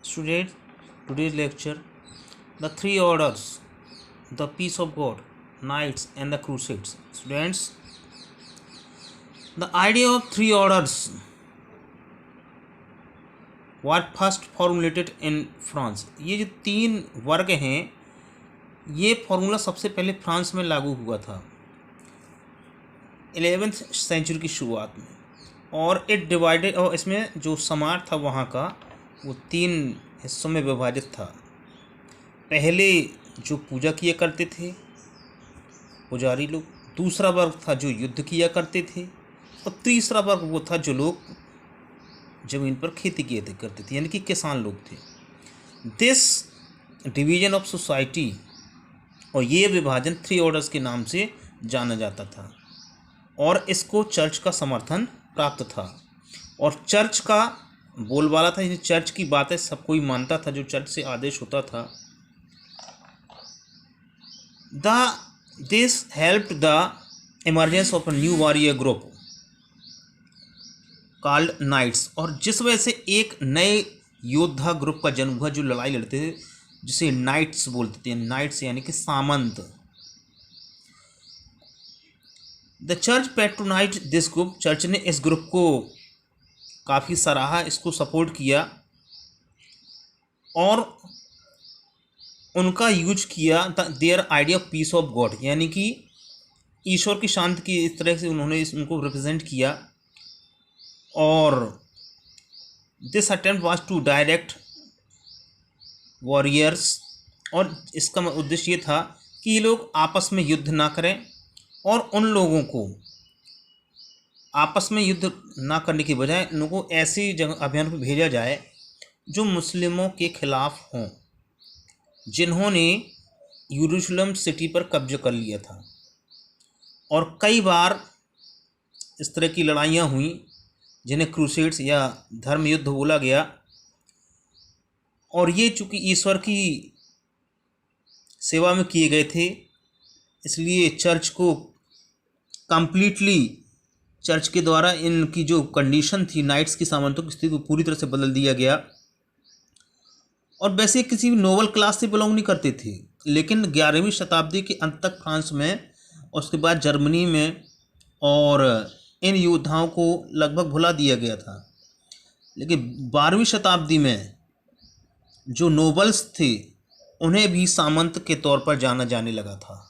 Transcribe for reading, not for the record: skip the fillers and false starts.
Students, today's lecture, the three orders, the peace of God, knights, and the crusades. Students, the idea of three orders was first formulated in France. ये जो तीन वर्ग हैं, ये formula सबसे पहले France में लागू हुआ था 11th सेंचुरी की शुरुआत में, और इट डिवाइडेड, और इसमें जो समाज था वहाँ का वो तीन हिस्सों में विभाजित था। पहले जो पूजा किया करते थे पुजारी लोग, दूसरा वर्ग था जो युद्ध किया करते थे, और तीसरा वर्ग वो था जो लोग ज़मीन पर खेती किए थे करते थे, यानी कि किसान लोग थे। दिस डिवीजन ऑफ सोसाइटी, और ये विभाजन थ्री ऑर्डर्स के नाम से जाना जाता था, और इसको चर्च का समर्थन प्राप्त था, और चर्च का बोलबाला था। चर्च की बातें सब कोई मानता था, जो चर्च से आदेश होता था। This helped the emergence of a new warrior group called knights, और जिस वजह से एक नए योद्धा ग्रुप का जन्म हुआ जो लड़ाई लड़ते थे, जिसे नाइट्स बोलते थे। नाइट्स यानी कि सामंत। The church patronised this group, church ने इस ग्रुप को काफ़ी सराहा, इसको सपोर्ट किया, और उनका यूज किया their idea of peace of God, यानी कि ईश्वर की शांति की इस तरह से उन्होंने उनको रिप्रेजेंट किया। और this attempt was to direct warriors, और इसका उद्देश्य ये था कि ये लोग आपस में युद्ध ना करें, और उन लोगों को आपस में युद्ध ना करने की बजाय उन लोगों को ऐसी जगह अभियान पर भेजा जाए जो मुस्लिमों के खिलाफ हों, जिन्होंने यरूशलेम सिटी पर कब्जा कर लिया था। और कई बार इस तरह की लड़ाइयाँ हुई जिन्हें क्रूसेड्स या धर्म युद्ध बोला गया, और ये चूँकि ईश्वर की सेवा में किए गए थे, इसलिए चर्च को कंप्लीटली, चर्च के द्वारा इनकी जो कंडीशन थी नाइट्स की, सामंतों की स्थिति को पूरी तरह से बदल दिया गया। और वैसे किसी भी नोबल क्लास से बिलोंग नहीं करते थे, लेकिन 11वीं शताब्दी के अंत तक फ्रांस में, उसके बाद जर्मनी में, और इन योद्धाओं को लगभग भुला दिया गया था। लेकिन 12वीं शताब्दी में जो नोबल्स थे उन्हें भी सामंत के तौर पर जाना जाने लगा था।